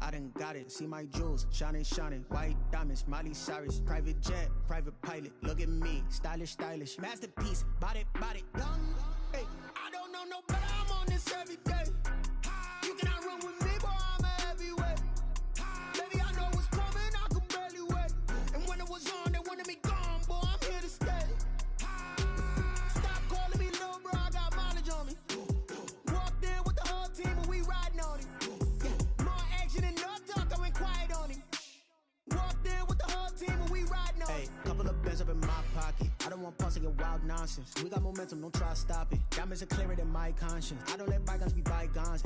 I done got it. See my jewels, shining, shining. White diamonds, Miley Cyrus. Private jet, private pilot. Look at me, stylish, stylish. Masterpiece, body, body. Hey, I don't know no better. I'm on this every day. You cannot run with me, boy. I'm a heavyweight. Baby, I know what's coming. I could barely wait. And when it was on, they wanted me gone, boy. I'm here to stay. Stop calling me little bro. I got mileage on me. Walked in with the whole team and we riding on it. More action and no talk. I went quiet on him. Walked in with the whole team and we riding on it. Hey, couple of bands up in my pocket. I don't want pulse to get wild nonsense. We got momentum, don't try to stop it. Diamonds are clearer than my conscience. I don't let bygones be bygones.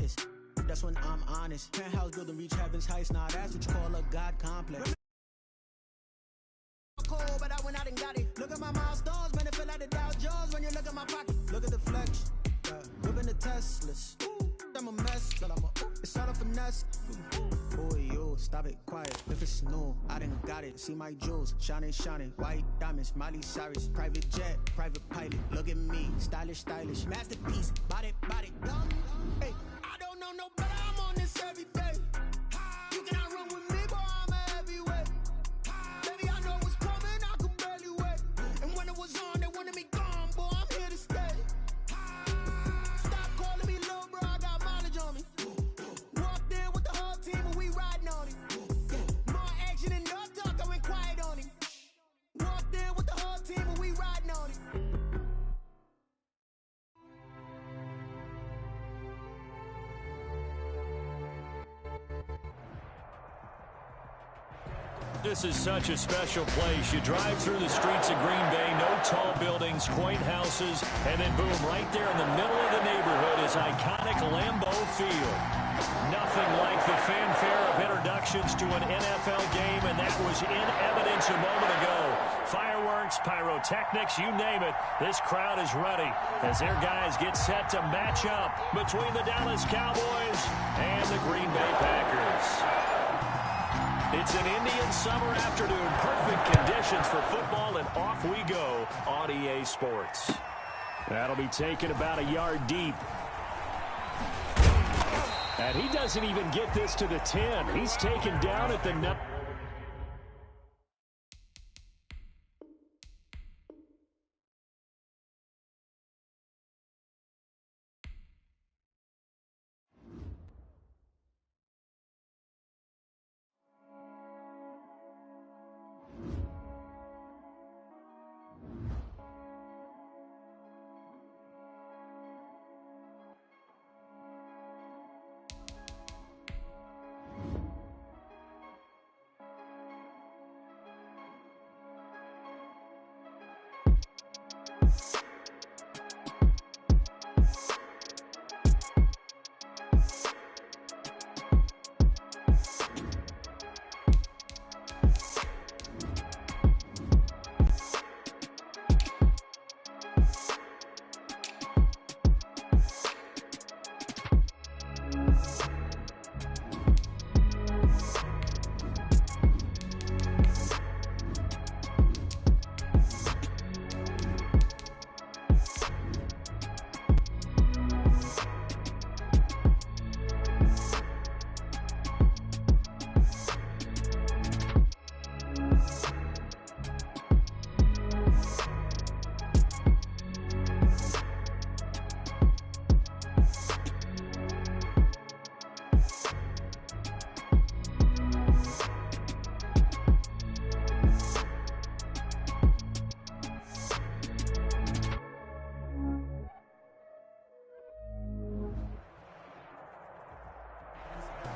That's when I'm honest. Penthouse building reach heaven's heights. Nah, that's what you call a God complex. Cold, but I went out and got it. Look at my milestones, man, it feel like the Dow Jones when you look at my pocket. Look at the flex, whipping the Teslas. I'm a mess, but it's all a finesse. Oh, yo, stop it, quiet, if it's new, I done got it. See my jewels, shining, shining. White diamonds, Miley Cyrus. Private jet, private pilot. Look at me, stylish, stylish. Masterpiece, body, body. Hey, I don't know no better. I'm on this every day. You cannot run with me, boy. I'm a heavyweight. Baby, I know what's coming. I could barely wait. And when it was on, they wanted me gone, boy. I'm here to stay. Stop calling me little bro. I got mileage on me. Walked in with the whole team and we riding on it. More action and no talk. I went quiet on him. Walked in with the whole team and we riding on it. This is such a special place. You drive through the streets of Green Bay, no tall buildings, quaint houses, and then boom, right there in the middle of the neighborhood is iconic Lambeau Field. Nothing like the fanfare of introductions to an NFL game, and that was in evidence a moment ago. Fireworks, pyrotechnics, you name it. This crowd is ready as their guys get set to match up between the Dallas Cowboys and the Green Bay Packers. It's an Indian summer afternoon. Perfect conditions for football, and off we go on EA Sports. That'll be taken about a yard deep. And he doesn't even get this to the 10. He's taken down at the number.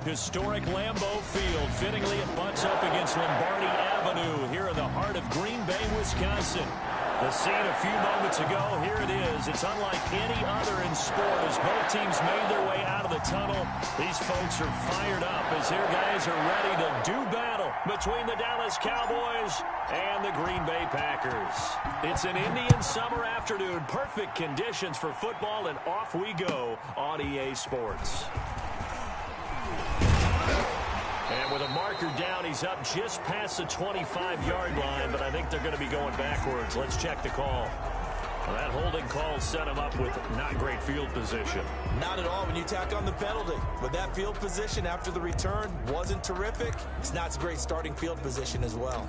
Historic Lambeau Field. Fittingly, it butts up against Lombardi Avenue here in the heart of Green Bay, Wisconsin. The scene a few moments ago, here it is. It's unlike any other in sport as both teams made their way out of the tunnel. These folks are fired up as their guys are ready to do battle between the Dallas Cowboys and the Green Bay Packers. It's an Indian summer afternoon. Perfect conditions for football, and off we go on EA Sports. And with a marker down, he's up just past the 25-yard line, but I think they're going to be going backwards. Let's check the call. Well, that holding call set him up with not great field position. Not at all when you tack on the penalty. But that field position after the return wasn't terrific. It's not a great starting field position as well.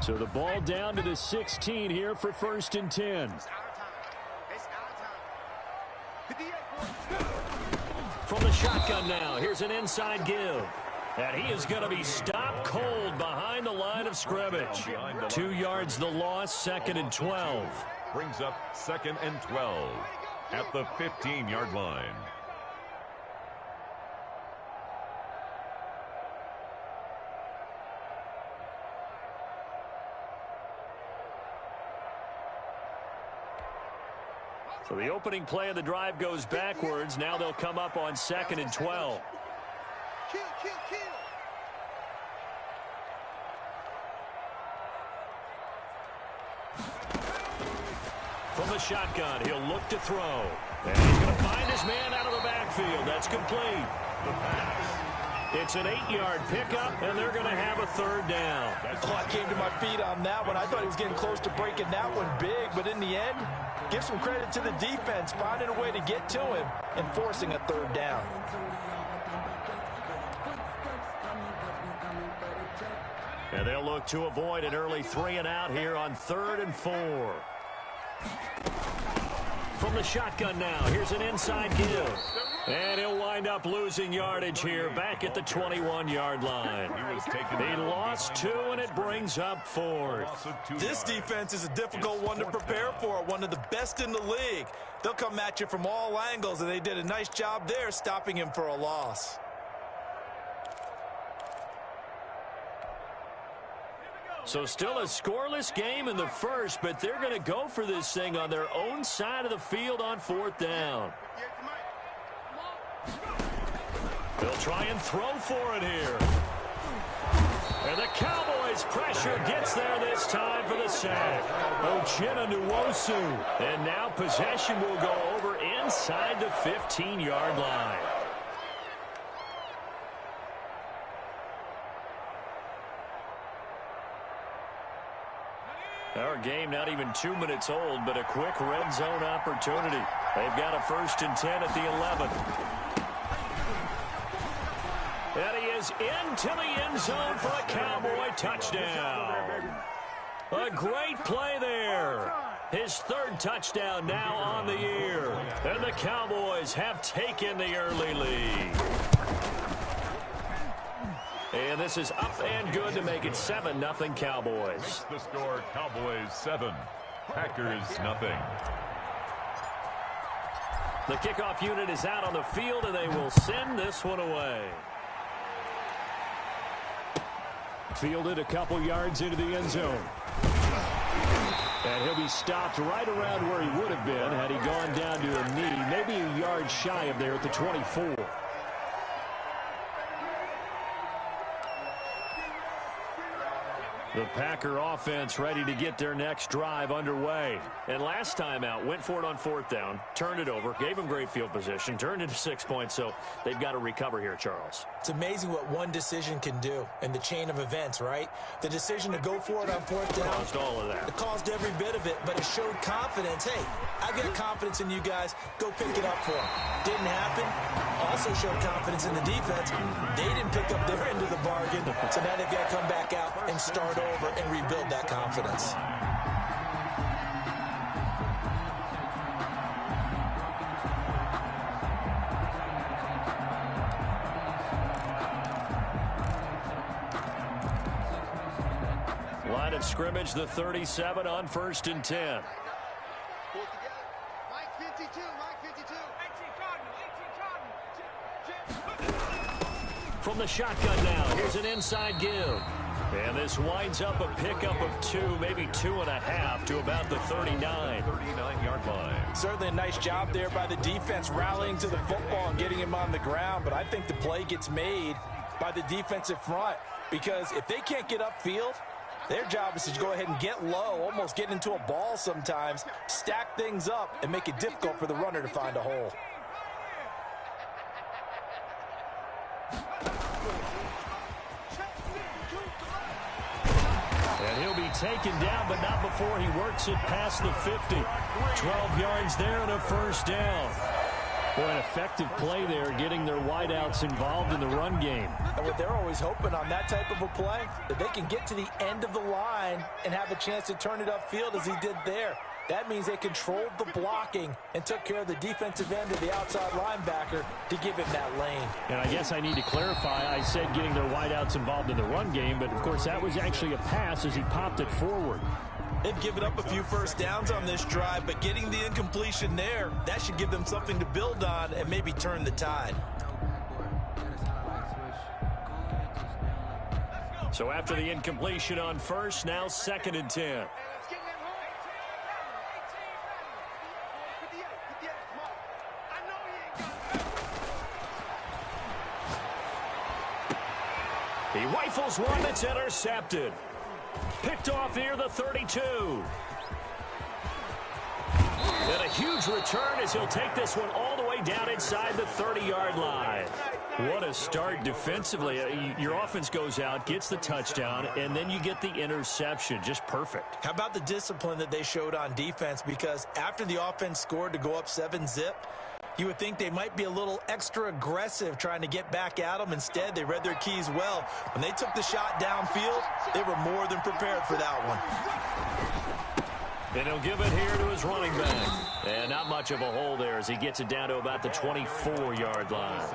So the ball down to the 16 here for 1st and 10. From the shotgun now, here's an inside give. And he is going to be stopped cold behind the line of scrimmage. 2 yards the loss, 2nd and 12. Brings up 2nd and 12 at the 15-yard line. So the opening play of the drive goes backwards. Now they'll come up on 2nd and 12. From the shotgun, he'll look to throw. And he's going to find his man out of the backfield. That's complete. The pass. It's an 8-yard pickup, and they're going to have a 3rd down. Oh, I came to my feet on that one. I thought he was getting close to breaking that one big, but in the end, give some credit to the defense, finding a way to get to him and forcing a 3rd down. And they'll look to avoid an early 3-and-out here on 3rd and 4. From the shotgun now, here's an inside give. And he'll wind up losing yardage here back at the 21-yard line. He lost 2, and it brings up 4th. This defense is a difficult one to prepare for, one of the best in the league. They'll come at you from all angles, and they did a nice job there stopping him for a loss. So still a scoreless game in the first, but they're going to go for this thing on their own side of the field on 4th down. They'll try and throw for it here. And the Cowboys' pressure gets there this time for the sack. Uchenna Nwosu. And now possession will go over inside the 15-yard line. Our game not even 2 minutes old, but a quick red zone opportunity. They've got a 1st and 10 at the 11. And he is into the end zone for a Cowboy touchdown. A great play there. His 3rd touchdown now on the year. And the Cowboys have taken the early lead. And this is up and good to make it 7-0 Cowboys. The score, Cowboys 7, Packers nothing. The kickoff unit is out on the field, and they will send this one away. Fielded a couple yards into the end zone. And he'll be stopped right around where he would have been had he gone down to a knee, maybe a yard shy of there at the 24. The Packer offense ready to get their next drive underway. And last time out, went for it on 4th down, turned it over, gave them great field position, turned it to 6 points, so they've got to recover here, Charles. It's amazing what one decision can do in the chain of events, right? The decision to go for it on 4th down. Caused all of that. It caused every bit of it, but it showed confidence. Hey, I've got confidence in you guys. Go pick it up for them. Didn't happen. Also showed confidence in the defense. They didn't pick up their end of the bargain, so now they've got to come back out and start over and rebuild that confidence. Line of scrimmage, the 37 on 1st and 10. From the shotgun now, here's an inside give. And this winds up a pickup of 2, maybe 2.5 to about the 39-yard line. Certainly a nice job there by the defense rallying to the football and getting him on the ground. But I think the play gets made by the defensive front, because if they can't get upfield, Their job is to go ahead and get low, almost get into a ball sometimes, stack things up, and make it difficult for the runner to find a hole. And he'll be taken down, but not before he works it past the 50. 12 yards there and a first down. Boy, an effective play there, getting their wideouts involved in the run game. And what they're always hoping on that type of a play, that they can get to the end of the line and have a chance to turn it upfield as he did there. That means they controlled the blocking and took care of the defensive end of the outside linebacker to give him that lane. And I guess I need to clarify, I said getting their wideouts involved in the run game, but of course that was actually a pass as he popped it forward. They've given up a few first downs on this drive, but getting the incompletion there, that should give them something to build on and maybe turn the tide. So after the incompletion on first, now 2nd and 10. He rifles one that's intercepted. Picked off near the 32. And a huge return as he'll take this one all the way down inside the 30-yard line. What a start defensively. Your offense goes out, gets the touchdown, and then you get the interception. Just perfect. How about the discipline that they showed on defense? Because after the offense scored to go up 7-zip, you would think they might be a little extra aggressive trying to get back at them. Instead, they read their keys well. When they took the shot downfield, they were more than prepared for that one. And he'll give it here to his running back. And not much of a hole there as he gets it down to about the 24-yard line.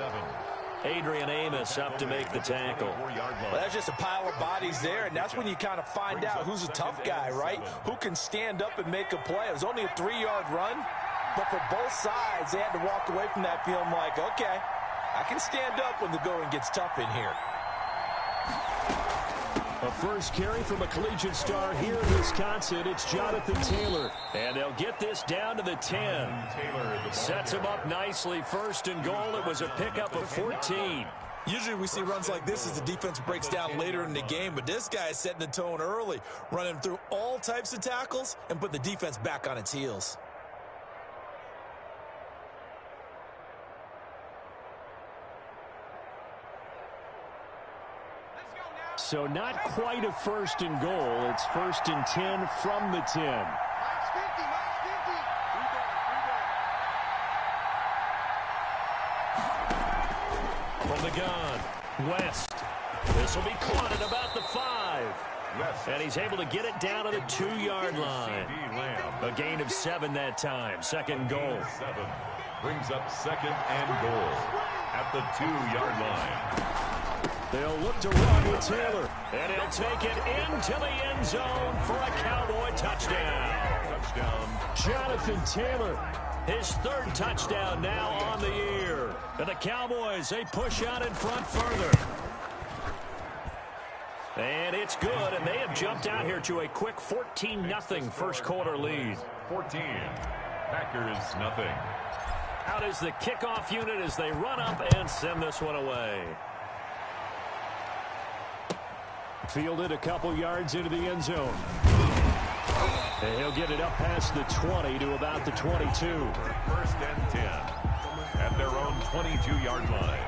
Adrian Amos up to make the tackle. Well, that's just a pile of bodies there, and that's when you kind of find out who's a tough guy, right? Who can stand up and make a play. It was only a 3-yard run. But for both sides, they had to walk away from that feeling like, okay, I can stand up when the going gets tough in here. A first carry from a collegiate star here in Wisconsin. It's Jonathan Taylor. And they'll get this down to the 10. Sets him up nicely. 1st and goal. It was a pickup of 14. Usually we see runs like this as the defense breaks down later in the game, but this guy is setting the tone early, running through all types of tackles and put the defense back on its heels. So not quite a 1st and goal. It's 1st and 10 from the 10. From the gun, West. This will be caught at about the 5. And he's able to get it down to the 2-yard line. A gain of 7 that time. 2nd goal. Brings up 2nd and goal at the 2-yard line. They'll look to run with Taylor. And he'll take it into the end zone for a Cowboy touchdown. Jonathan Taylor, his 3rd touchdown now on the year. And the Cowboys, they push out in front further. And it's good, and they have jumped out here to a quick 14-0 first quarter lead. 14, Packers nothing. Out is the kickoff unit as they run up and send this one away. Fielded a couple yards into the end zone. And he'll get it up past the 20 to about the 22. 1st and 10 at their own 22-yard line.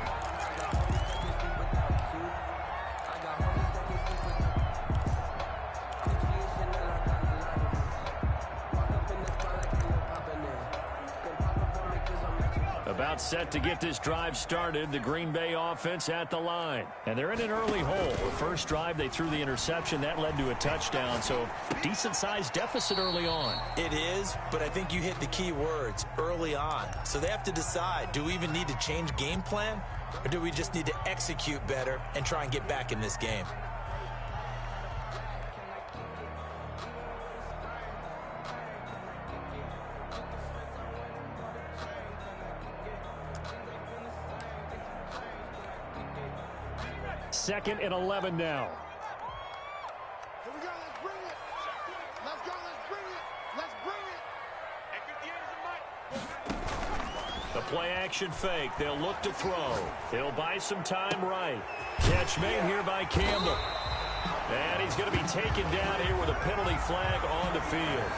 About set to get this drive started. The Green Bay offense at the line. And they're in an early hole. The first drive, they threw the interception. That led to a touchdown. So decent-sized deficit early on. It is, but I think you hit the key words, early on. So they have to decide, do we even need to change game plan? Or do we just need to execute better and try and get back in this game? Second and 11 now. Here we go, let's bring it. Let's go, let's bring it. Let's bring it. The play action fake. They'll look to throw. They'll buy some time right. Catch made here by Campbell. And he's going to be taken down here with a penalty flag on the field.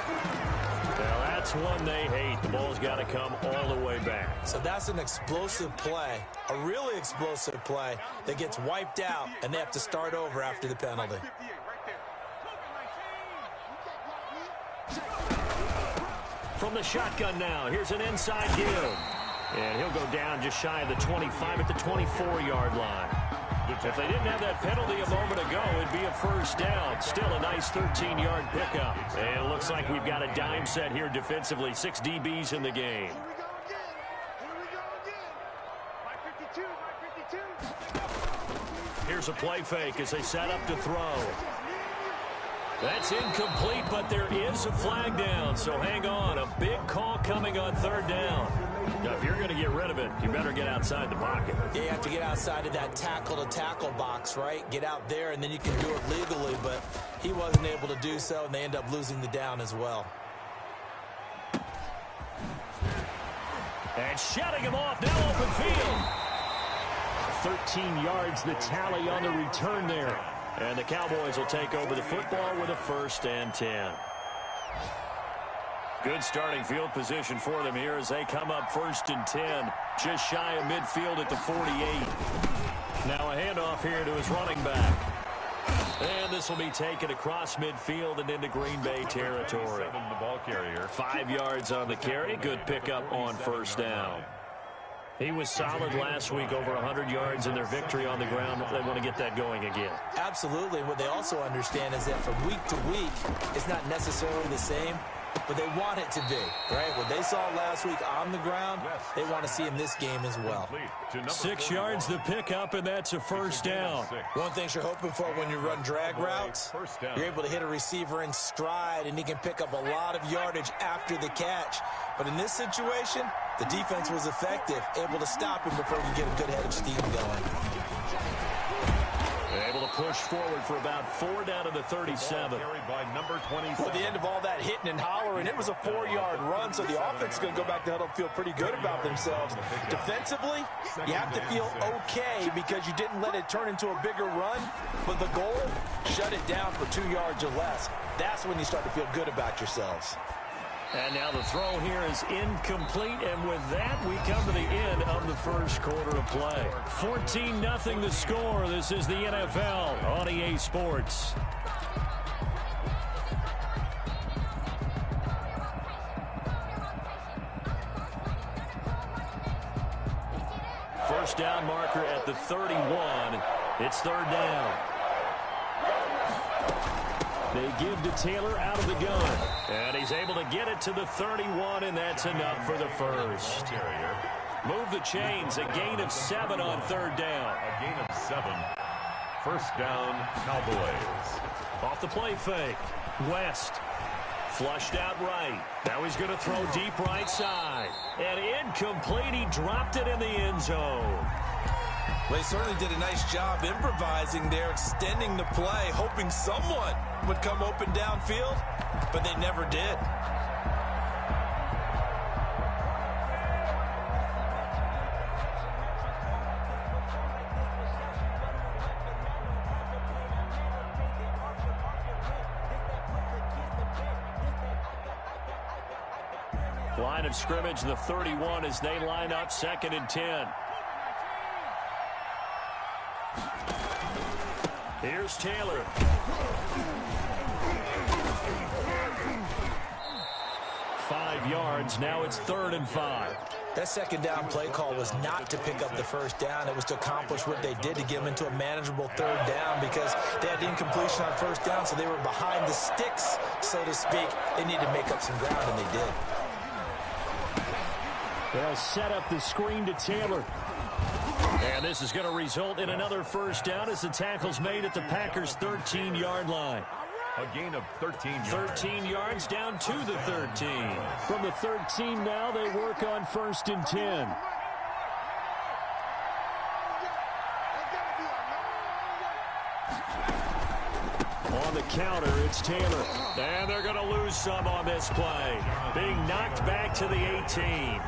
Now, that's one they hate. The ball's got to come all the way back. So that's an explosive play, a really explosive play that gets wiped out, and they have to start over after the penalty. From the shotgun now, here's an inside give. And he'll go down just shy of the 25 at the 24-yard line. If they didn't have that penalty a moment ago, it'd be a first down. Still a nice 13-yard pickup. And it looks like we've got a dime set here defensively. 6 DBs in the game. Here's a play fake as they set up to throw. That's incomplete, but there is a flag down, so hang on. A big call coming on third down. Now, if you're going to get rid of it, you better get outside the pocket. Yeah, you have to get outside of that tackle-to-tackle box, right? Get out there, and then you can do it legally, but he wasn't able to do so, and they end up losing the down as well. And shutting him off, now open field. 13 yards, the tally on the return there. And the Cowboys will take over the football with a 1st and 10. Good starting field position for them here as they come up 1st and 10. Just shy of midfield at the 48. Now a handoff here to his running back. And this will be taken across midfield and into Green Bay territory. The ball carrier. 5 yards on the carry. Good pickup on 1st down. He was solid last week, over 100 yards in their victory on the ground. They want to get that going again. Absolutely. What they also understand is that from week to week, it's not necessarily the same, but they want it to be, right? What they saw last week on the ground, they want to see in this game as well. 6 yards the pickup, and that's a 1st down. One thing you're hoping for when you run drag routes, you're able to hit a receiver in stride, and he can pick up a lot of yardage after the catch. But in this situation, the defense was effective, able to stop him before he could get a good head of steam going. Able to push forward for about 4 down to the 37. By number 27. At the end of all that hitting and hollering, it was a 4-yard run, so the offense is going to go back to huddle and feel pretty good about themselves. Defensively, you have to feel okay because you didn't let it turn into a bigger run, but the goal, shut it down for 2 yards or less. That's when you start to feel good about yourselves. And now the throw here is incomplete, and with that, we come to the end of the first quarter of play. 14-0 the score. This is the NFL on EA Sports. First down marker at the 31. It's 3rd down. They give to Taylor out of the gun. And he's able to get it to the 31, and that's enough for the first. Move the chains. A gain of 7 on 3rd down. A gain of 7. First down, Cowboys. Off the play fake. West. Flushed out right. Now he's going to throw deep right side. And incomplete. He dropped it in the end zone. Well, they certainly did a nice job improvising there, extending the play, hoping someone would come open downfield, but they never did. Line of scrimmage, the 31, as they line up 2nd and 10. Here's Taylor. Five yards. Now it's 3rd and 5. That 2nd down play call was not to pick up the first down. It was to accomplish what they did to get them into a manageable 3rd down because they had incompletion on 1st down, so they were behind the sticks, so to speak. They needed to make up some ground, and they did. They'll set up the screen to Taylor. And this is going to result in another first down as the tackle's made at the Packers' 13-yard line. A gain of 13 yards. 13 yards down to the 13. From the 13 now, they work on 1st and 10. On the counter, it's Taylor. And they're going to lose some on this play. Being knocked back to the 18.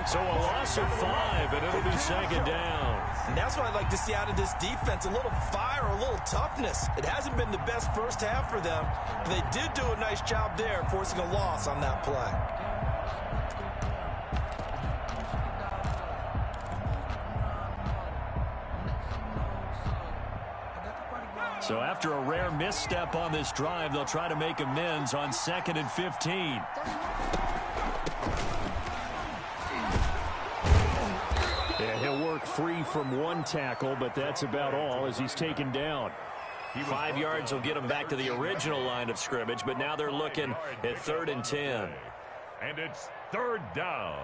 So a loss of 5, and it'll be 2nd down. And that's what I'd like to see out of this defense, a little fire, a little toughness. It hasn't been the best first half for them, but they did do a nice job there forcing a loss on that play. So after a rare misstep on this drive, they'll try to make amends on 2nd and 15. Yeah, he'll work free from one tackle, but that's about all as he's taken down. 5 yards will get him back to the original line of scrimmage, but now they're looking at 3rd and 10. And it's 3rd down.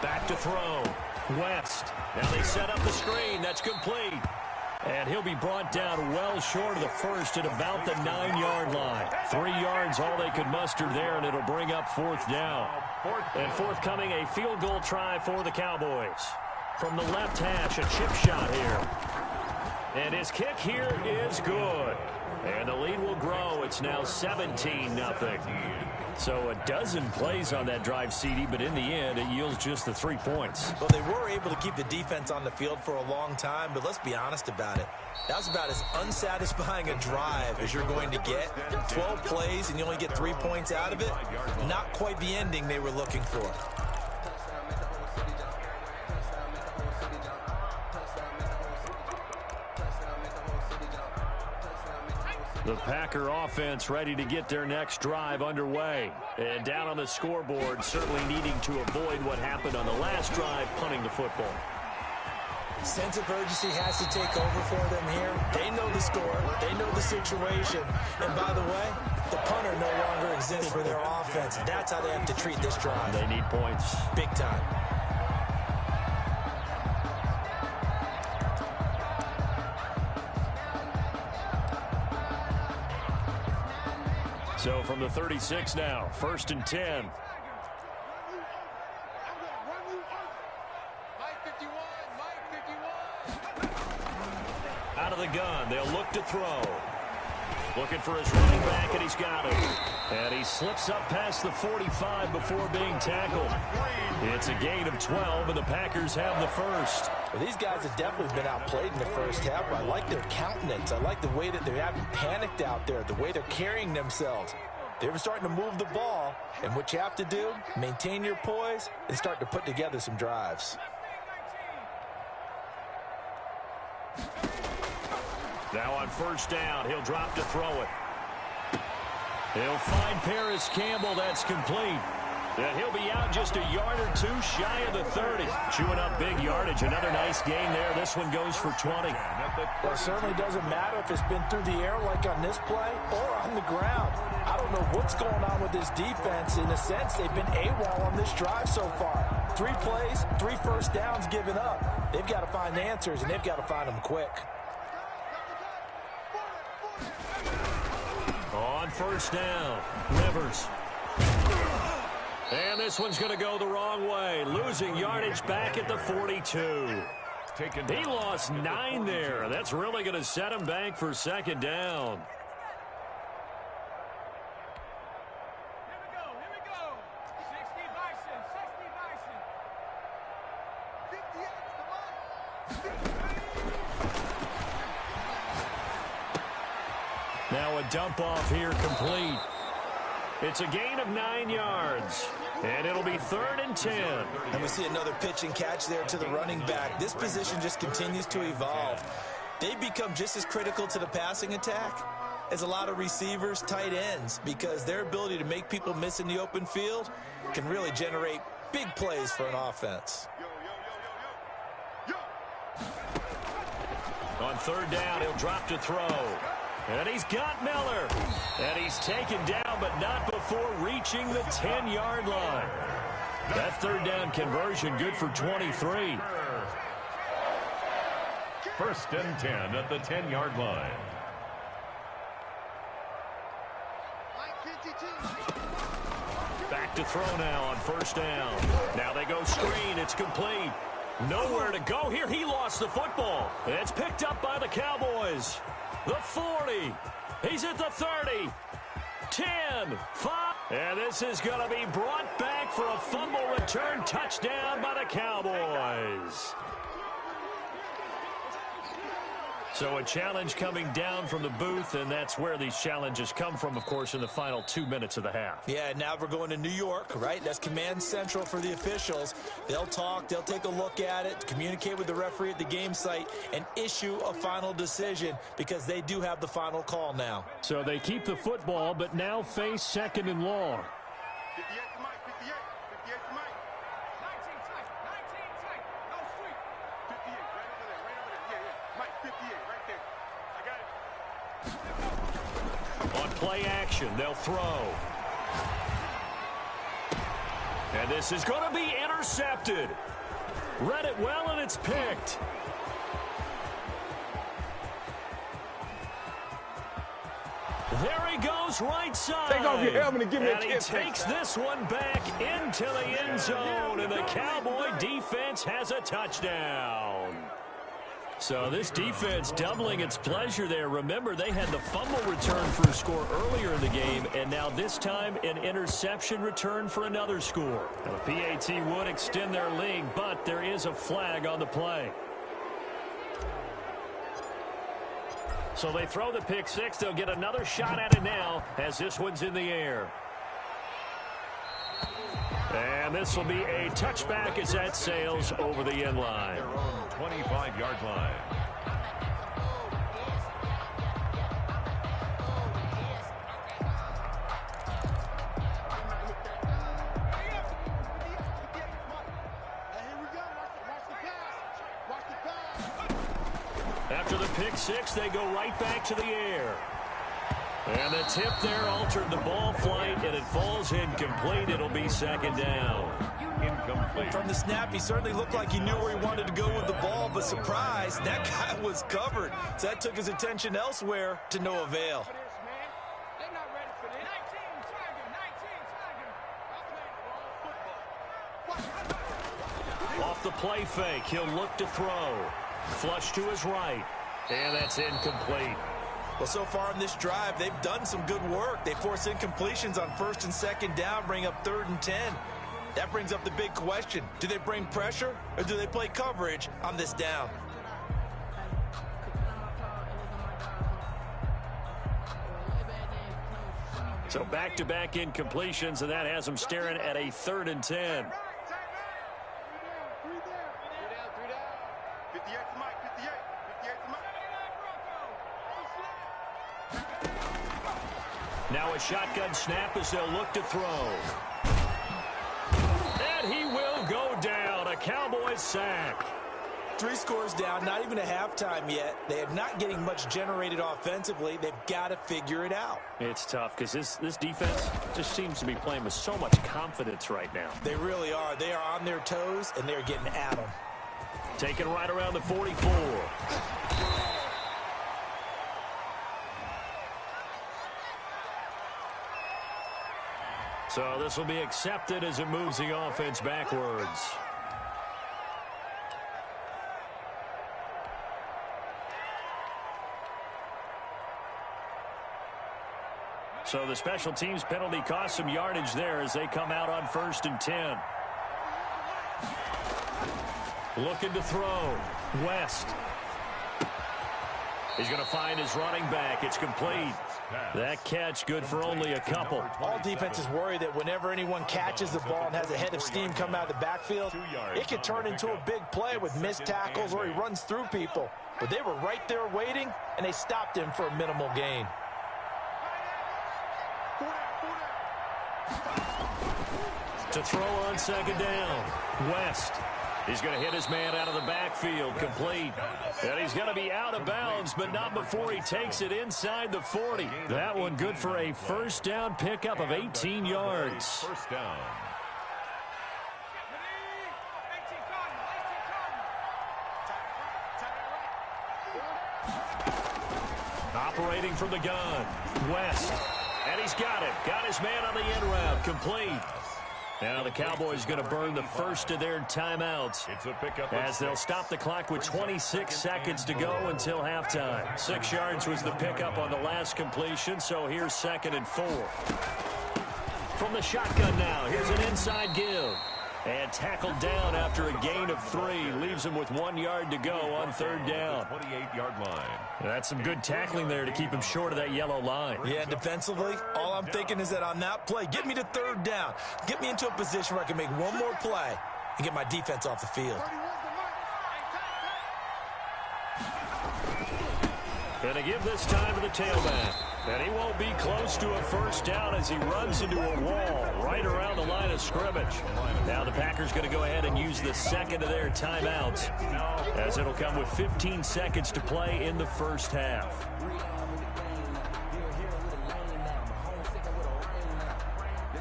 Back to throw. West. Now they set up the screen. That's complete. And he'll be brought down well short of the first at about the 9-yard line. 3 yards, all they could muster there, and it'll bring up 4th down. And forthcoming, a field goal try for the Cowboys. From the left hash, a chip shot here. And his kick here is good. And the lead will grow. It's now 17-0. So a dozen plays on that drive, CD, but in the end, it yields just the 3 points. Well, they were able to keep the defense on the field for a long time, but let's be honest about it. That was about as unsatisfying a drive as you're going to get. 12 plays, and you only get 3 points out of it. Not quite the ending they were looking for. The Packer offense ready to get their next drive underway. And down on the scoreboard, certainly needing to avoid what happened on the last drive, punting the football. Sense of urgency has to take over for them here. They know the score. They know the situation. And by the way, the punter no longer exists for their offense. That's how they have to treat this drive. They need points. Big time. So from the 36 now, 1st and 10. Out of the gun, they'll look to throw. Looking for his running back, and he's got it. And he slips up past the 45 before being tackled. It's a gain of 12, and the Packers have the first. Well, these guys have definitely been outplayed in the first half. I like their countenance. I like the way that they haven't panicked out there, the way they're carrying themselves. They're starting to move the ball, and what you have to do, maintain your poise and start to put together some drives. Now on 1st down, he'll drop to throw it. He'll find Paris Campbell. That's complete. And he'll be out just a yard or two shy of the 30. Chewing up big yardage. Another nice gain there. This one goes for 20. Well, it certainly doesn't matter if it's been through the air like on this play or on the ground. I don't know what's going on with this defense. In a sense, they've been AWOL on this drive so far. 3 plays, 3 first downs given up. They've got to find answers, and they've got to find them quick. On 1st down, Rivers. And this one's going to go the wrong way. Losing yardage back at the 42. He lost 9 there. That's really going to set him back for 2nd down. Here we go. 60 Bison, 60 Bison. 58, Now a dump off here complete. It's a gain of 9 yards, and it'll be 3rd and 10. And we see another pitch and catch there to the running back. This position just continues to evolve. They become just as critical to the passing attack as a lot of receivers, tight ends, because their ability to make people miss in the open field can really generate big plays for an offense. On 3rd down, he'll drop to throw. And he's got Miller. And he's taken down, but not before reaching the 10-yard line. That 3rd down conversion good for 23. 1st and 10 at the 10-yard line. Back to throw now on 1st down. Now they go screen. It's complete. Nowhere to go here. He lost the football. It's picked up by the Cowboys. The 40. He's at the 30. 10, 5. And this is going to be brought back for a fumble return touchdown by the Cowboys. So a challenge coming down from the booth, and that's where these challenges come from, of course, in the final 2 minutes of the half. Yeah, now we're going to New York, right? That's command central for the officials. They'll talk, they'll take a look at it, communicate with the referee at the game site, and issue a final decision because they do have the final call now. So they keep the football, but now face 2nd and long. 58 to Mike, 58. 58 to Mike. 19 tight, 19 tight. No sweep. 58, right over there, right over there. Yeah, yeah. Mike, 58, right there. I got it. On play action, they'll throw. And this is going to be intercepted. Read it well, and it's picked. There he goes, right side. Take off your helmet and give me a kiss. And he takes this one back into the end zone, and the Cowboy defense has a touchdown. So this defense doubling its pleasure there. Remember, they had the fumble return for a score earlier in the game, and now this time an interception return for another score. Now, the PAT would extend their lead, but there is a flag on the play. So they throw the pick six. They'll get another shot at it now as this one's in the air. And this will be a touchback as that sails over the end line. Their own 25-yard line. After the pick six, they go right back to the air. And the tip there altered the ball flight, and it falls incomplete. It'll be 2nd down. Incomplete. From the snap, he certainly looked like he knew where he wanted to go with the ball, but surprise, that guy was covered. So that took his attention elsewhere to no avail. Off the play fake, he'll look to throw. Flush to his right, and that's incomplete. Well, so far in this drive, they've done some good work. They force incompletions on 1st and 2nd down, bring up 3rd and 10. That brings up the big question. Do they bring pressure, or do they play coverage on this down? So back-to-back incompletions, and that has them staring at a 3rd and 10. Now a shotgun snap as they'll look to throw. And he will go down. A Cowboys sack. 3 scores down, not even a halftime yet. They are not getting much generated offensively. They've got to figure it out. It's tough because this defense just seems to be playing with so much confidence right now. They really are. They are on their toes, and they're getting at them. Taken right around the 44. So this will be accepted as it moves the offense backwards. So the special teams penalty cost some yardage there as they come out on 1st and 10. Looking to throw. West. He's going to find his running back. It's complete. That catch good for only a couple. All defenses worry that whenever anyone catches the ball and has a head of steam come out of the backfield, it could turn into a big play with missed tackles or he runs through people. But they were right there waiting, and they stopped him for a minimal gain. To throw on 2nd down. West. He's going to hit his man out of the backfield, complete. And he's going to be out of bounds, but not before he takes it inside the 40. That one good for a 1st down pickup of 18 yards. 1st down. Operating from the gun. West. And he's got it. Got his man on the end route, complete. Now the Cowboys going to burn the first of their timeouts It's a pickup as they'll stop the clock with 26 seconds to go until halftime. 6 yards was the pickup on the last completion, so here's 2nd and 4. From the shotgun now, here's an inside give. And tackled down after a gain of 3. Leaves him with 1 yard to go on 3rd down. 28-yard line. That's some good tackling there to keep him short of that yellow line. Yeah, defensively, all I'm thinking is that on that play, get me to 3rd down. Get me into a position where I can make one more play and get my defense off the field. Going to give this time to the tailback. And he won't be close to a first down as he runs into a wall right around the line of scrimmage. Now the Packers going to go ahead and use the second of their timeouts, as it'll come with 15 seconds to play in the first half.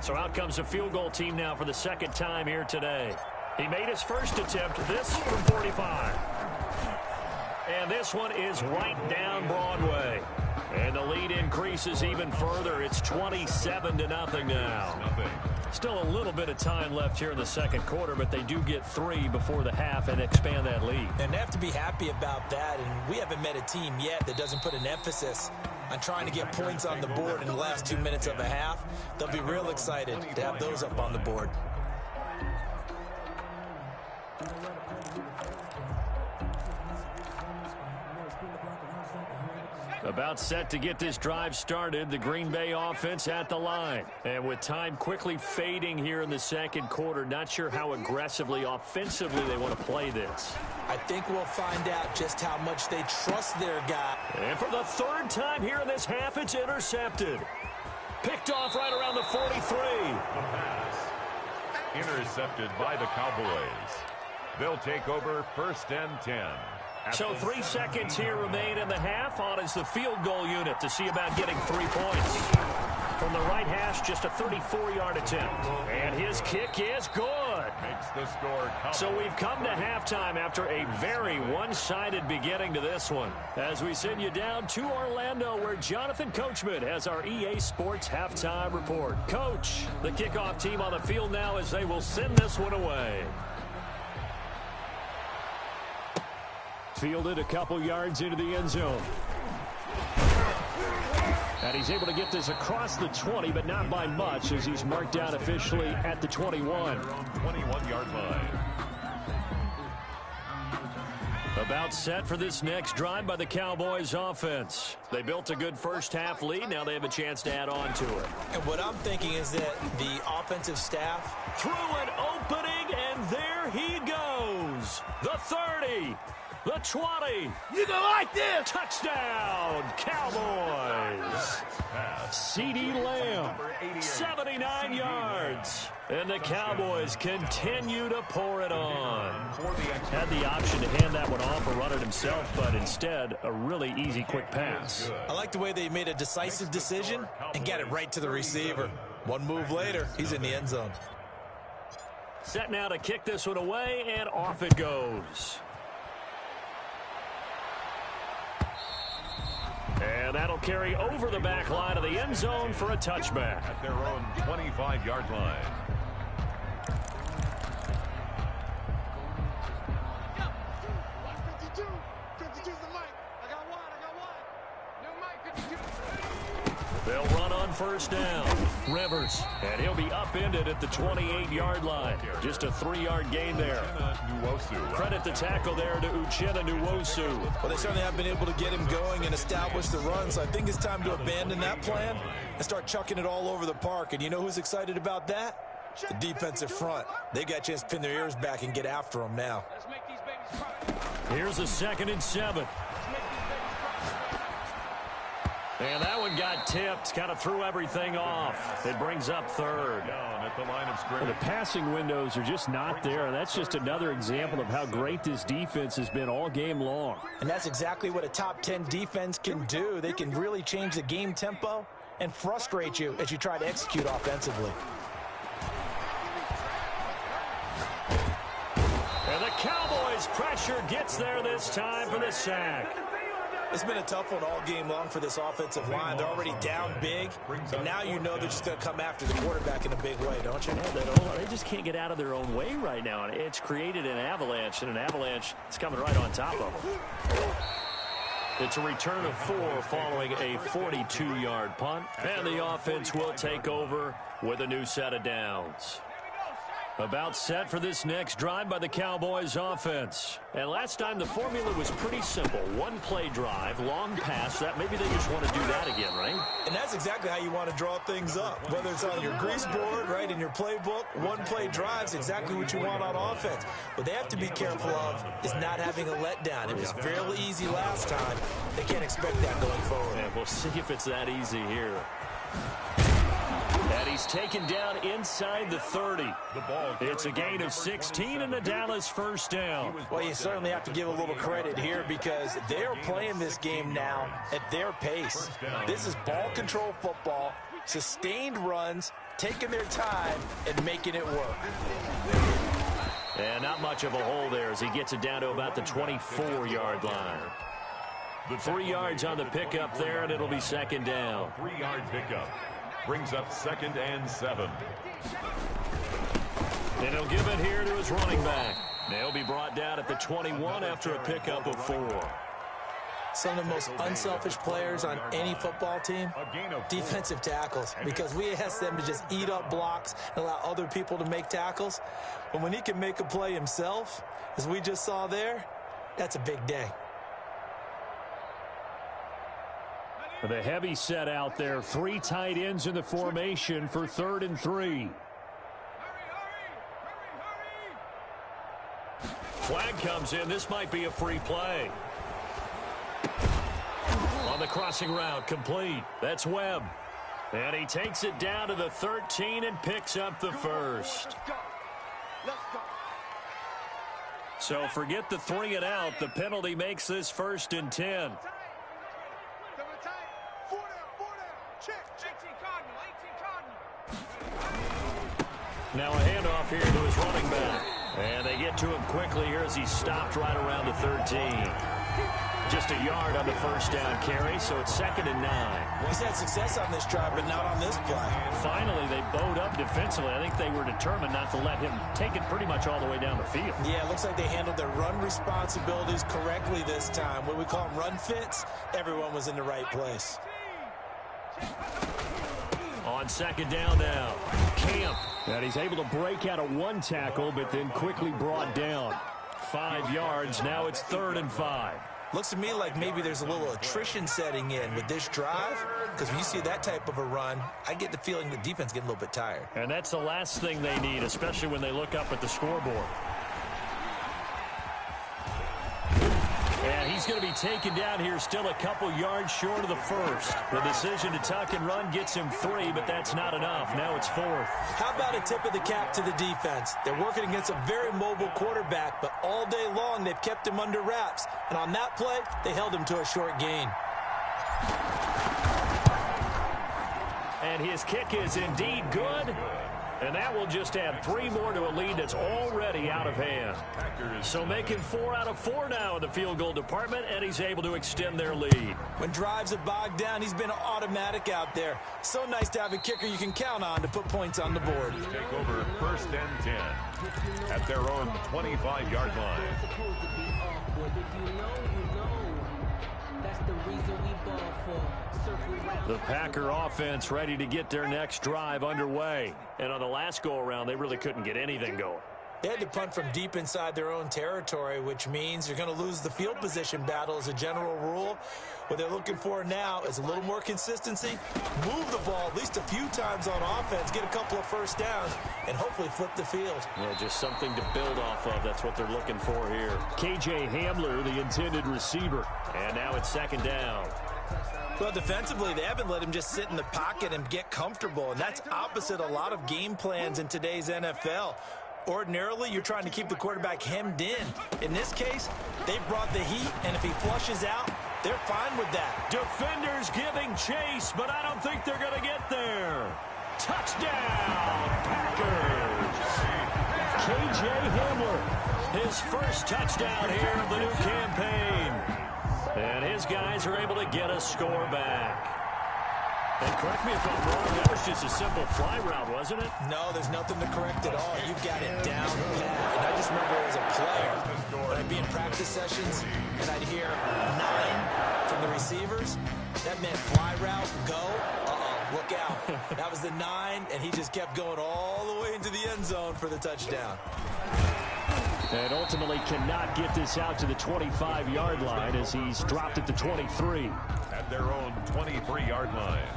So out comes a field goal team now for the second time here today. He made his first attempt, this from 45. And this one is right down Broadway. And the lead increases even further. It's 27-0 now. Still a little bit of time left here in the second quarter, but they do get 3 before the half and expand that lead. And they have to be happy about that. And we haven't met a team yet that doesn't put an emphasis on trying to get points on the board in the last 2 minutes of a half. They'll be real excited to have those up on the board. About set to get this drive started, the Green Bay offense at the line. And with time quickly fading here in the second quarter, not sure how aggressively, offensively they want to play this. I think we'll find out just how much they trust their guy. And for the 3rd time here in this half, it's intercepted. Picked off right around the 43. Intercepted by the Cowboys. They'll take over 1st and 10. So 3 seconds here remain in the half. On is the field goal unit to see about getting 3 points. From the right hash, just a 34-yard attempt. And his kick is good. Makes the score count. So we've come to halftime after a very one-sided beginning to this one. As we send you down to Orlando, where Jonathan Coachman has our EA Sports halftime report. Coach, the kickoff team on the field now as they will send this one away. Fielded a couple yards into the end zone. And he's able to get this across the 20, but not by much, as he's marked down officially at the 21. 21-yard line. About set for this next drive by the Cowboys offense. They built a good first half lead. Now they have a chance to add on to it. And what I'm thinking is that the offensive staff through an opening, and there he goes. The 30. The 20. You go like this. Touchdown, Cowboys. C.D. Lamb, 79 yards. And the Cowboys continue to pour it on. Had the option to hand that one off or run it himself, but instead, a really easy, quick pass. I like the way they made a decisive decision and got it right to the receiver. One move later, he's in the end zone. Set now to kick this one away, and off it goes. And that'll carry over the back line of the end zone for a touchback. At their own 25-yard line. They'll run on first down. Rivers, and he'll be upended at the 28-yard line. Just a 3-yard gain there. Credit the tackle there to Uchenna Nwosu. Well, they certainly have been able to get him going and establish the run, so I think it's time to abandon that plan and start chucking it all over the park. And you know who's excited about that? The defensive front. They got a chance to pin their ears back and get after them now. Here's a 2nd and 7. And that one got tipped, kind of threw everything off. It brings up 3rd. Down at the line of scrimmage. The passing windows are just not there. That's just another example of how great this defense has been all game long. And that's exactly what a top 10 defense can do. They can really change the game tempo and frustrate you as you try to execute offensively. And the Cowboys pressure gets there this time for the sack. It's been a tough one all game long for this offensive line. They're already down big, and now you know they're just going to come after the quarterback in a big way, don't you? Yeah, they just can't get out of their own way right now. It's created an avalanche, and an avalanche is coming right on top of them. It's a return of 4 following a 42-yard punt, and the offense will take over with a new set of downs. About set for this next drive by the Cowboys offense. And last time the formula was pretty simple. One-play drive, long pass. That maybe they just want to do that again, right? And that's exactly how you want to draw things up. Whether it's on your grease board, right, in your playbook, one-play drive's exactly what you want on offense. What they have to be careful of is not having a letdown. It was fairly easy last time. They can't expect that going forward. Yeah, we'll see if it's that easy here. And he's taken down inside the 30. It's a gain of 16 and a Dallas first down. Well, you certainly have to give a little credit here because they're playing this game now at their pace. This is ball control football, sustained runs, taking their time and making it work. And not much of a hole there as he gets it down to about the 24-yard line. 3 yards on the pickup there, and it'll be second down. 3-yard pickup. Brings up 2nd and 7. And he'll give it here to his running back. They'll be brought down at the 21 after a pickup of 4. Some of the most unselfish players on any football team, defensive tackles, because we ask them to just eat up blocks and allow other people to make tackles. But when he can make a play himself, as we just saw there, that's a big day. The heavy set out there. 3 tight ends in the formation for 3rd and 3. Flag comes in. This might be a free play. On the crossing route, complete. That's Webb. And he takes it down to the 13 and picks up the first. So forget the 3 and out. The penalty makes this 1st and 10. Now a handoff here to his running back. And they get to him quickly here as he stopped right around the 13. Just a yard on the first down carry, so it's 2nd and 9. He's had success on this drive, but not on this play. Finally, they bowed up defensively. I think they were determined not to let him take it pretty much all the way down the field. Yeah, it looks like they handled their run responsibilities correctly this time. What we call them run fits, everyone was in the right place. On 2nd down now, Camp. And he's able to break out of 1 tackle, but then quickly brought down. 5 yards, now it's 3rd and 5. Looks to me like maybe there's a little attrition setting in with this drive, because when you see that type of a run, I get the feeling the defense getting a little bit tired. And that's the last thing they need, especially when they look up at the scoreboard. And he's going to be taken down here still a couple yards short of the first. The decision to tuck and run gets him 3, but that's not enough. Now it's 4th. How about a tip of the cap to the defense? They're working against a very mobile quarterback, but all day long they've kept him under wraps. And on that play, they held him to a short gain. And his kick is indeed good. And that will just add 3 more to a lead that's already out of hand. So making 4 out of 4 now in the field goal department, and he's able to extend their lead. When drives are bogged down, he's been automatic out there. So nice to have a kicker you can count on to put points on the board. Take over 1st and 10 at their own 25-yard line. The Packer offense ready to get their next drive underway. And on the last go-around, they really couldn't get anything going. They had to punt from deep inside their own territory, which means you're going to lose the field position battle as a general rule. What they're looking for now is a little more consistency, move the ball at least a few times on offense, get a couple of first downs, and hopefully flip the field. Yeah, just something to build off of. That's what they're looking for here. KJ Hamler, the intended receiver. And now it's 2nd down. Well, defensively, they haven't let him just sit in the pocket and get comfortable, and that's opposite a lot of game plans in today's NFL. Ordinarily, you're trying to keep the quarterback hemmed in. In this case, they brought the heat, and if he flushes out, they're fine with that. Defenders giving chase, but I don't think they're going to get there. Touchdown, Packers. KJ Hamler, his first touchdown here of the new campaign. And his guys are able to get a score back. And correct me if I'm wrong, that was just a simple fly route, wasn't it? No, there's nothing to correct at all. You've got it down pat. And I just remember as a player, when I'd be in practice sessions and I'd hear 9 from the receivers, that meant fly route, go, look out. That was the 9, and he just kept going all the way into the end zone for the touchdown. And ultimately cannot get this out to the 25-yard line as he's dropped at the 23. At their own 23-yard line.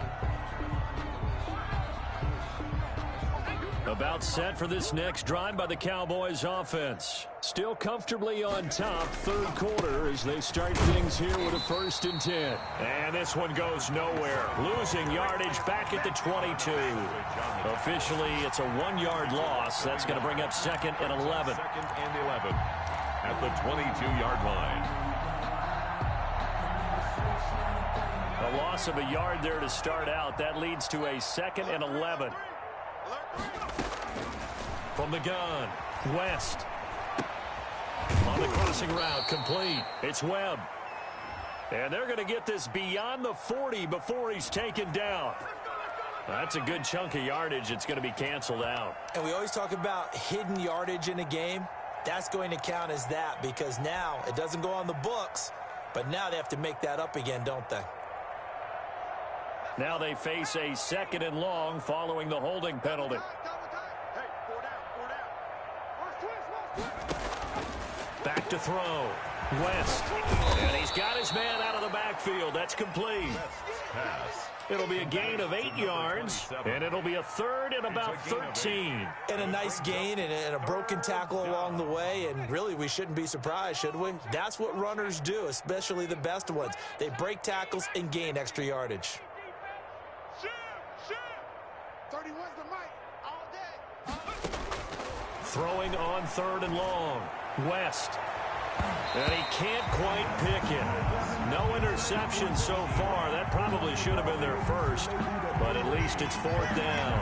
About set for this next drive by the Cowboys offense. Still comfortably on top, third quarter as they start things here with a 1st and 10. And this one goes nowhere. Losing yardage back at the 22. Officially, it's a 1-yard loss. That's going to bring up 2nd and 11. 2nd and 11 at the 22-yard line. A loss of a yard there to start out. That leads to a 2nd and 11. From the gun, West. On the crossing route, complete. It's Webb. And they're going to get this beyond the 40 before he's taken down. That's a good chunk of yardage. It's going to be canceled out. And we always talk about hidden yardage in a game. That's going to count as that because now it doesn't go on the books, but now they have to make that up again, don't they? Now they face a 2nd and long following the holding penalty. Back to throw. West. And he's got his man out of the backfield. That's complete. Pass. It'll be a gain of 8 yards, and it'll be a 3rd and about 13. And a nice gain and a broken tackle along the way, and really we shouldn't be surprised, should we? That's what runners do, especially the best ones. They break tackles and gain extra yardage. 31's the mic all day. Throwing on 3rd and long. West. And he can't quite pick it. No interception so far. That probably should have been their first, but at least it's 4th down.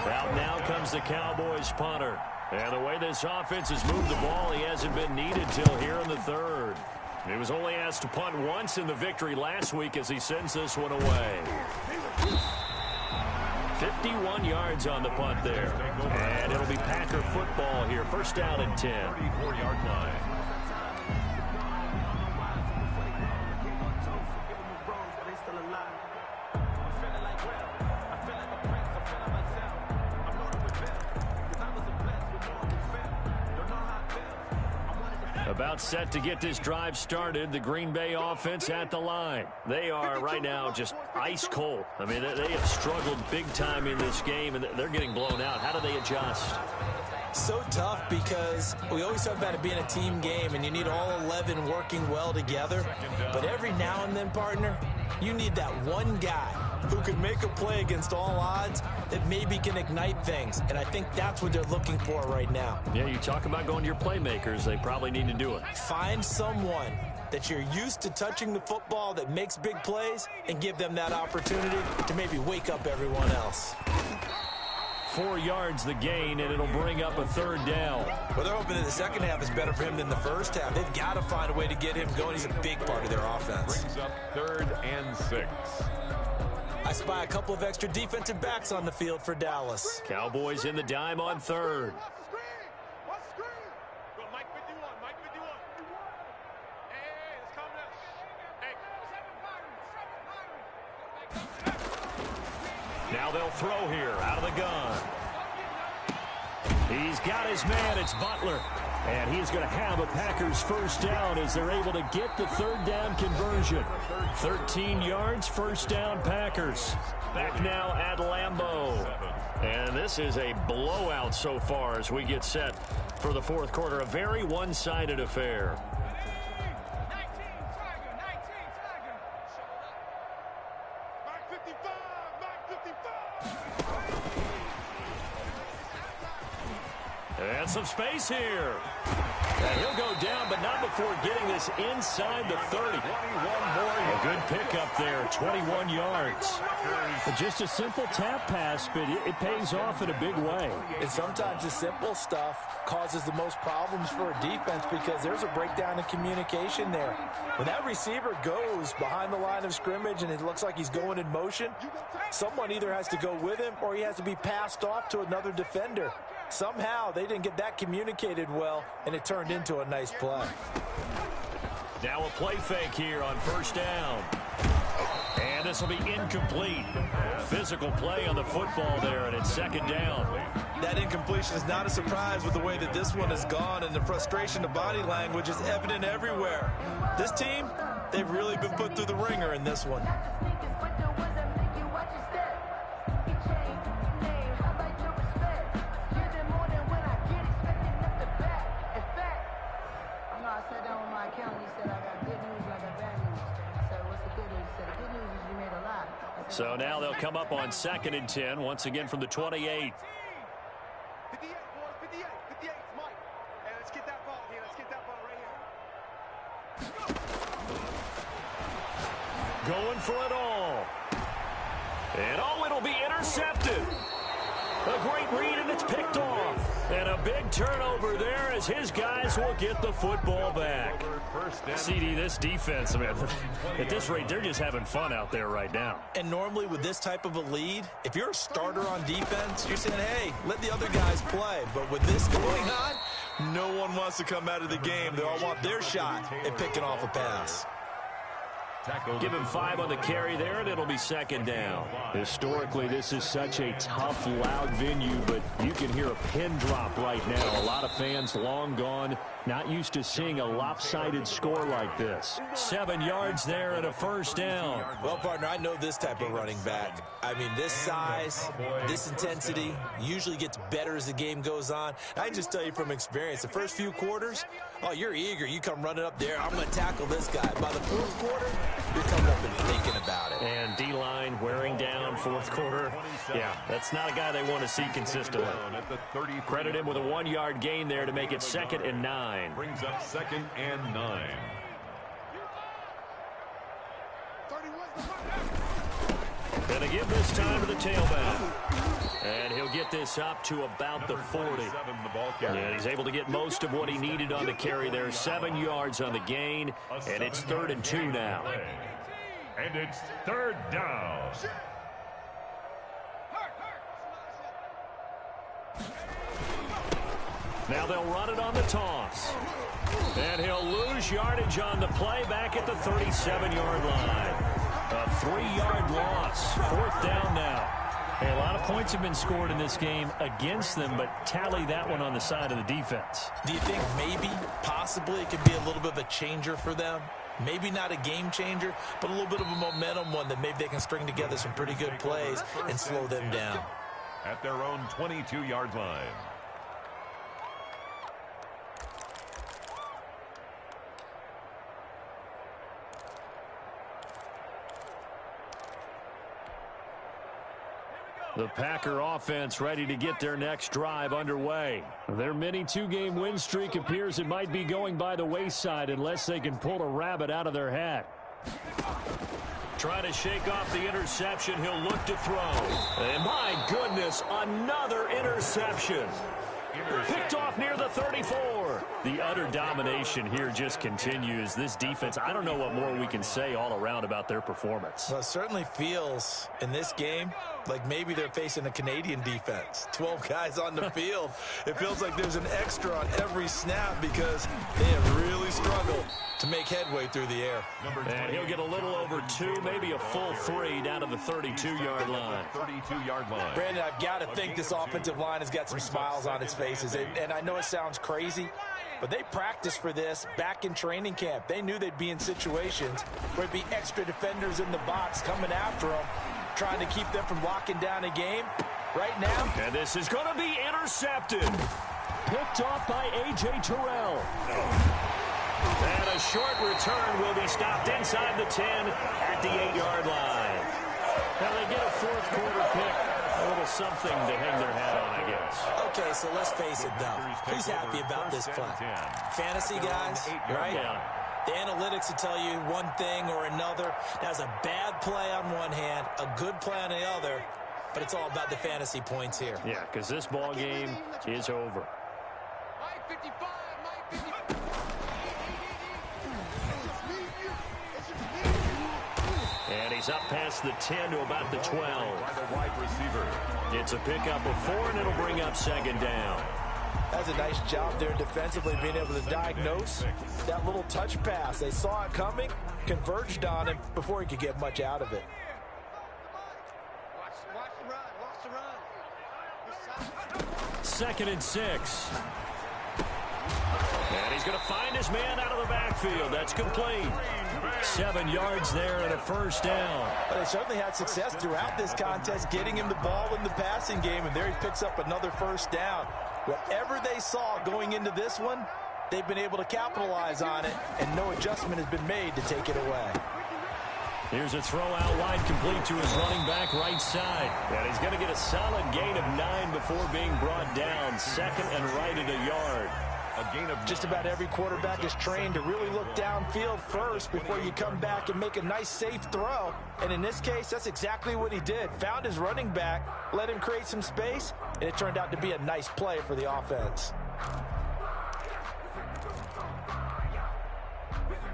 Out now comes the Cowboys punter. And the way this offense has moved the ball, he hasn't been needed till here in the 3rd. He was only asked to punt once in the victory last week as he sends this one away. 51 yards on the punt there. And it'll be Packer football here. 1st down and 10. 34-yard line. About set to get this drive started. The Green Bay offense at the line. They are right now just ice cold. I mean, they have struggled big time in this game, and they're getting blown out. How do they adjust? So tough because we always talk about it being a team game, and you need all 11 working well together. But every now and then, partner, you need that one guy who can make a play against all odds that maybe can ignite things. And I think that's what they're looking for right now. Yeah, you talk about going to your playmakers. They probably need to do it. Find someone that you're used to touching the football that makes big plays and give them that opportunity to maybe wake up everyone else. 4 yards the gain, and it'll bring up a 3rd down. Well, they're hoping that the second half is better for him than the first half. They've got to find a way to get him going. He's a big part of their offense. Brings up 3rd and 6. I spy a couple of extra defensive backs on the field for Dallas. Cowboys in the dime on 3rd. Watch the screen. Watch the screen. Go, Mike 51. Mike 51. Hey, let's calm down. Hey. Now they'll throw here out of the gun. He's got his man. It's Butler. And he's going to have a Packers 1st down as they're able to get the 3rd down conversion. 13 yards, 1st down Packers. Back now at Lambeau. And this is a blowout so far as we get set for the 4th quarter. A very one-sided affair. 19 Mike 55. Mike 55. And some space here. And he'll go down, but not before getting this inside the 30. A good pickup there, 21 yards. Just a simple tap pass, but it pays off in a big way. And sometimes the simple stuff causes the most problems for a defense because there's a breakdown in communication there. When that receiver goes behind the line of scrimmage and it looks like he's going in motion, someone either has to go with him or he has to be passed off to another defender. Somehow they didn't get that communicated well, and it turned into a nice play. Now a play fake here on first down. And this will be incomplete. Physical play on the football there, and it's second down. That incompletion is not a surprise with the way that this one has gone, and the frustration of body language is evident everywhere. This team, they've really been put through the ringer in this one. So now they'll come up on 2nd and 10, once again from the 28. 58, boys, 58, 58, Mike. Hey, let's get that ball here. Let's get that ball right here. Going for it all. And oh, it'll be intercepted. A great read, and it's picked off. And a big turnover there as his guys will get the football back. CD, this defense, man, at this rate, they're just having fun out there right now. And normally with this type of a lead, if you're a starter on defense, you're saying, hey, let the other guys play. But with this going on, no one wants to come out of the game. They all want their shot at picking off a pass. Give him 5 on the carry there, and it'll be second down. Historically, this is such a tough, loud venue, but you can hear a pin drop right now. A lot of fans long gone, not used to seeing a lopsided score like this. 7 yards there and a first down. Well, partner, I know this type of running back. I mean, this size, this intensity usually gets better as the game goes on. I can just tell you from experience, the first few quarters, oh, you're eager. You come running up there, I'm going to tackle this guy. By the fourth quarter, you're coming up and thinking about it. And D-line wearing down fourth quarter. Yeah, that's not a guy they want to see consistently. Credit him with a 1-yard gain there to make it 2nd and 9. Brings up 2nd and 9. And to give this time to the tailback. And he'll get this up to about the 40. And he's able to get most of what he needed on the carry there. 7 yards on the gain, and it's 3rd and 2 now. And it's 3rd down. Now they'll run it on the toss. And he'll lose yardage on the play back at the 37-yard line. A 3-yard loss. 4th down now. Hey, a lot of points have been scored in this game against them, but tally that one on the side of the defense. Do you think maybe, possibly, it could be a little bit of a changer for them? Maybe not a game changer, but a little bit of a momentum one that maybe they can string together some pretty good plays and slow them down. At their own 22-yard line. The Packer offense ready to get their next drive underway. Their mini 2-game win streak appears it might be going by the wayside unless they can pull a rabbit out of their hat. Trying to shake off the interception. He'll look to throw. And my goodness, another interception. Picked off near the 34. The utter domination here just continues. This defense, I don't know what more we can say all around about their performance. Well, it certainly feels in this game like maybe they're facing a Canadian defense. 12 guys on the field. It feels like there's an extra on every snap because they have really struggled to make headway through the air. And he'll get a little over 2, maybe a full 3 down to the 32-yard line. 32-yard line. Brandon, I've got to think this offensive line has got some smiles on its faces. And I know it sounds crazy, but they practiced for this back in training camp. They knew they'd be in situations where there'd be extra defenders in the box coming after them, trying to keep them from locking down a game. Right now. And this is going to be intercepted. Picked off by A.J. Terrell. And a short return will be stopped inside the 10 at the 8-yard line. Now they get a fourth quarter pick. A little something to hang their hat on, I guess. Okay, so let's face it, though. Who's happy about this play? Fantasy guys, right? Yeah. The analytics will tell you one thing or another. That's a bad play on one hand, a good play on the other, but it's all about the fantasy points here. Yeah, because this ball game is over. Mike 55, Mike 55. And he's up past the 10 to about the 12. By the wide receiver. It's a pickup of 4, and it'll bring up second down. That's a nice job there defensively, being able to diagnose that little touch pass. They saw it coming, converged on him before he could get much out of it. Watch the run, watch the run. 2nd and 6. And he's going to find his man out of the backfield. That's complete. 7 yards there and a first down. But they certainly had success throughout this contest, getting him the ball in the passing game, and there he picks up another first down. Whatever they saw going into this one, they've been able to capitalize on it, and no adjustment has been made to take it away. Here's a throw out wide, complete to his running back right side. And he's going to get a solid gain of 9 before being brought down. 2nd and right at a yard. A gain of Just about every quarterback is trained to really look downfield first before you come back and make a nice, safe throw. And in this case, that's exactly what he did. Found his running back, let him create some space, and it turned out to be a nice play for the offense.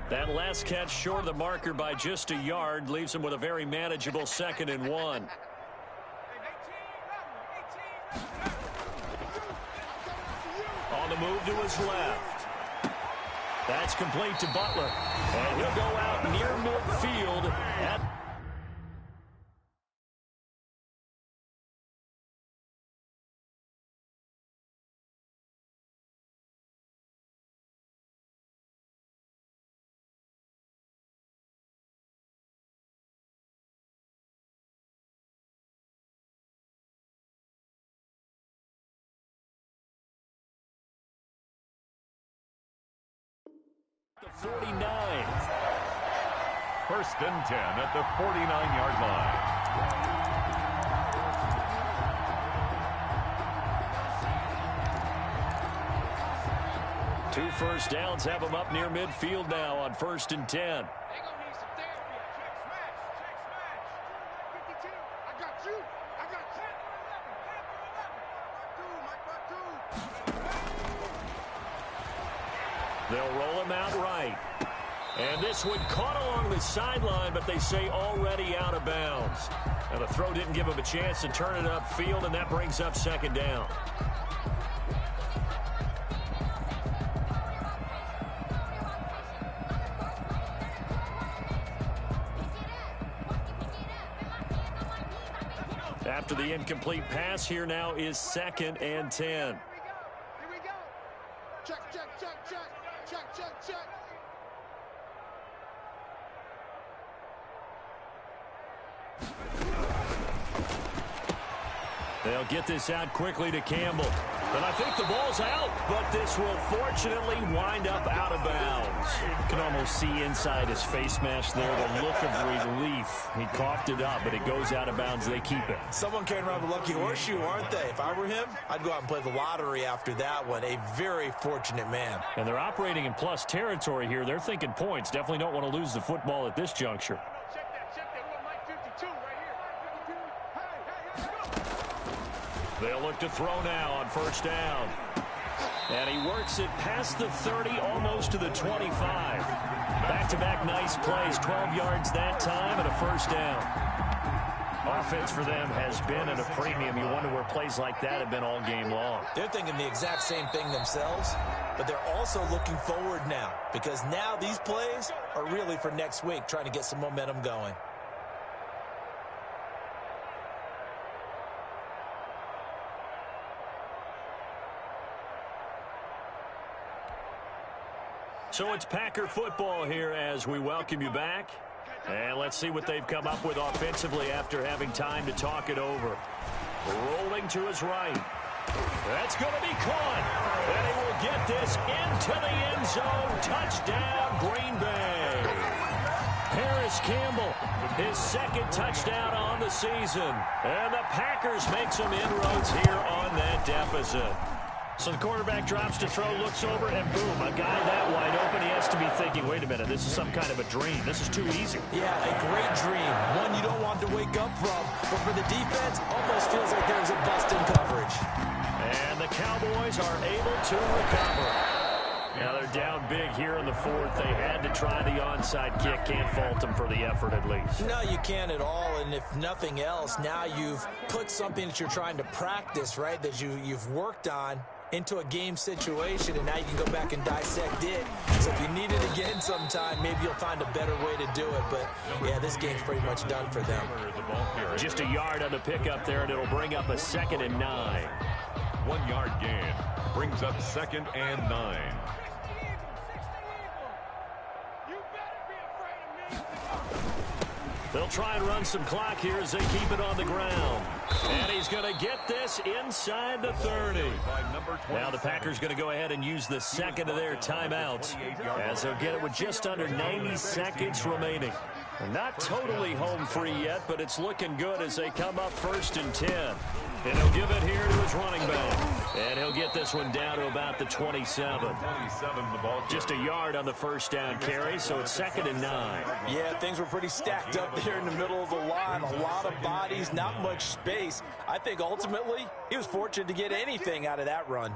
That last catch short of the marker by just a yard leaves him with a very manageable 2nd and 1. On the move to his left. That's complete to Butler. And he'll go out near midfield at the 49. 1st and 10 at the 49-yard line. Two first downs have him up near midfield now on 1st and 10. They gonna need some therapy. Check smash. 52. I got you. I got 10 for 11. 10 for 11. Mike 2. They'll roll him out right. And this one caught along the sideline, but they say already out of bounds. Now the throw didn't give him a chance to turn it upfield, and that brings up second down. After the incomplete pass, here now is 2nd and 10. Here we go. Check, check, check, check. Check, check, check. They'll get this out quickly to Campbell. And I think the ball's out, but this will fortunately wind up out of bounds. You can almost see inside his face mask there the look of relief. He coughed it up, but it goes out of bounds. They keep it. Someone carrying around the lucky horseshoe, aren't they? If I were him, I'd go out and play the lottery after that one. A very fortunate man. And they're operating in plus territory here. They're thinking points. Definitely don't want to lose the football at this juncture. Check that. What Mike 52 right here. 52. Hey, They'll look to throw now on first down. And he works it past the 30, almost to the 25. Back-to-back nice plays, 12 yards that time and a first down. Offense for them has been at a premium. You wonder where plays like that have been all game long. They're thinking the exact same thing themselves, but they're also looking forward now because now these plays are really for next week, trying to get some momentum going. So it's Packer football here as we welcome you back. And let's see what they've come up with offensively after having time to talk it over. Rolling to his right. That's going to be caught. And he will get this into the end zone. Touchdown, Green Bay. Harris Campbell his second touchdown on the season. And the Packers make some inroads here on that deficit. So the quarterback drops to throw, looks over, and boom, a guy that wide open, he has to be thinking, wait a minute, this is some kind of a dream. This is too easy. Yeah, a great dream. One you don't want to wake up from. But for the defense, almost feels like there's a bust in coverage. And the Cowboys are able to recover. Now they're down big here in the fourth. They had to try the onside kick. Can't fault them for the effort at least. No, you can't at all. And if nothing else, now you've put something that you're trying to practice, right, that you've worked on into a game situation, and now you can go back and dissect it. So if you need it again sometime, maybe you'll find a better way to do it. But, yeah, this game's pretty much done for them. Just a yard on the pickup there, and it'll bring up a 2nd and 9. 1 yard gain brings up 2nd and 9. They'll try and run some clock here as they keep it on the ground. And he's going to get this inside the 30. Now the Packers going to go ahead and use the second of their timeouts as they'll get it with just under 90 seconds remaining. Not totally home free yet, but it's looking good as they come up 1st and 10. And he'll give it here to his running back. And he'll get this one down to about the 27. Just a yard on the first down carry, so it's 2nd and 9. Yeah, things were pretty stacked up there in the middle of the line. A lot of bodies, not much space. I think ultimately he was fortunate to get anything out of that run.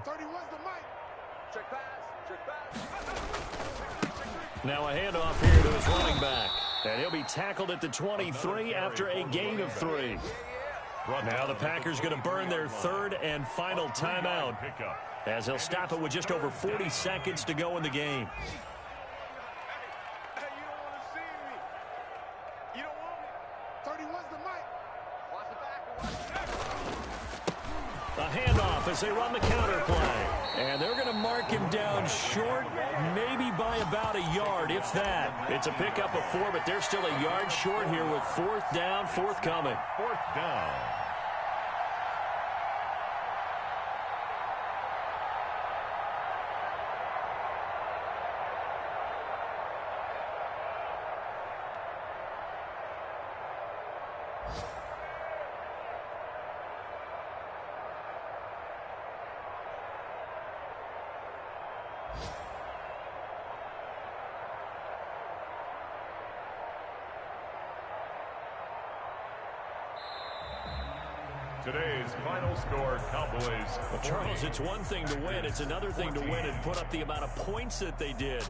Now a handoff here to his running back. And he'll be tackled at the 23 after a gain of 3. Now the Packers going to burn their 3rd and final timeout as they'll stop it with just over 40 seconds to go in the game. A handoff as they run the counter play. And they're going to mark him down short, maybe by about a yard, if that. It's a pickup of 4, but they're still a yard short here with 4th down, forthcoming. 4th down. Today's final score, Cowboys. Well, Charles, it's one thing to win. It's another thing to win and put up the amount of points that they did.